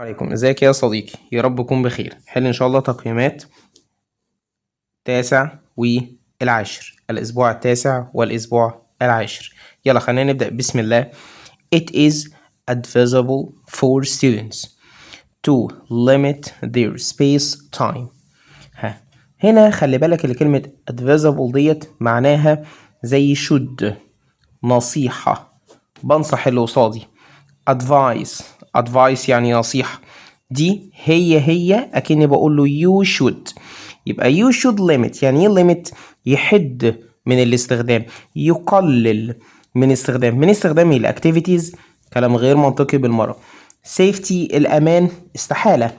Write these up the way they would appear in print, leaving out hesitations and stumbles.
عليكم، ازيك يا صديقي؟ يا رب تكون بخير. حل ان شاء الله تقييمات التاسع والعاشر، الاسبوع التاسع والاسبوع العاشر. يلا خلينا نبدأ بسم الله. It is advisable for students to limit their space time. هنا خلي بالك اللي كلمة advisable ديت معناها زي should، نصيحة، بنصح اللي قصادي. advice يعني نصيحة، دي هي أكني بقول له you should. يبقى you should limit، يعني ايه limit؟ يحد من الاستخدام، يقلل من استخدام الاكتيفيتيز. كلام غير منطقي بالمرة. safety الأمان، استحالة.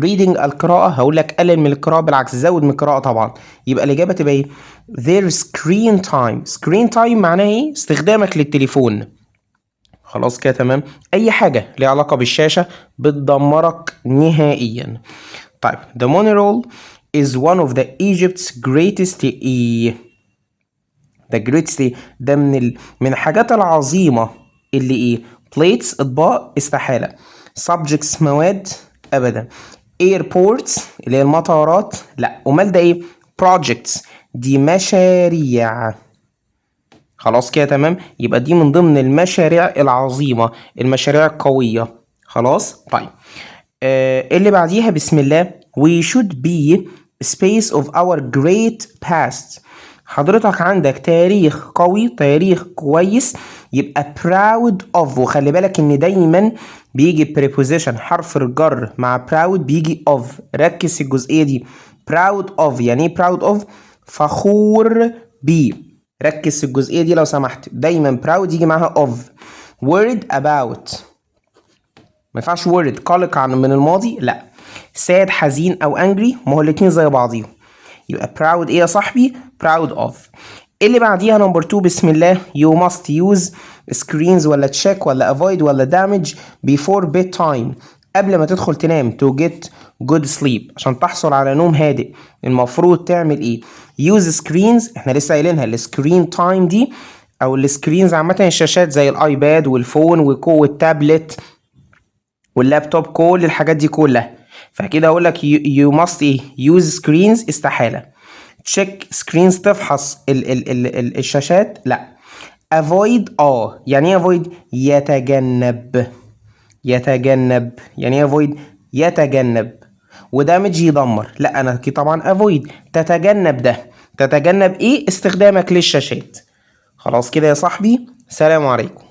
reading القراءة، هقول لك قلل من القراءة، بالعكس زود من القراءة طبعا. يبقى الإجابة تبقى ايه؟ their screen time معناه ايه؟ استخدامك للتليفون. خلاص كده تمام. اي حاجة ليها علاقة بالشاشة بتدمرك نهائيا. طيب the monorail is one of the Egypt's greatest the greatest ده من الحاجات العظيمة اللي ايه؟ plates اطباق، استحالة. subjects مواد، ابدا. airports اللي هي المطارات، لا. امال ده ايه؟ projects دي مشاريع. خلاص كده تمام. يبقى دي من ضمن المشاريع العظيمة، المشاريع القوية. خلاص طيب. اللي بعديها بسم الله. we should be space of our great past. حضرتك عندك تاريخ قوي، تاريخ كويس، يبقى proud of. وخلي بالك ان دايما بيجي preposition حرف الجر مع proud بيجي of. ركز في الجزئية دي. proud of يعني ايه proud of؟ فخور بيه. ركز في الجزئية دي لو سمحت. دايما proud يجي معاها of. worried about، ما ينفعش worried قلق عن من الماضي، لا. sad حزين او angry، ما هو الاتنين زي بعضيهم. يبقى proud ايه يا صاحبي؟ proud of. اللي بعديها نمبر 2 بسم الله. you must use screens ولا check ولا avoid ولا damage before bedtime. قبل ما تدخل تنام to get good sleep، عشان تحصل على نوم هادئ المفروض تعمل ايه؟ use screens، احنا لسه قايلينها. السكرين تايم دي او السكرينز عامة الشاشات زي الايباد والفون والتابلت واللابتوب، كل الحاجات دي كلها. فكده اقول لك you must use screens، استحالة. check screens تفحص ال الشاشات، لا. avoid يعني ايه avoid؟ يتجنب يعني ايه avoid؟ يتجنب. ودامج يدمر، لا. انا طبعا avoid تتجنب. ده تتجنب ايه؟ استخدامك للشاشات. خلاص كده يا صاحبي، سلام عليكم.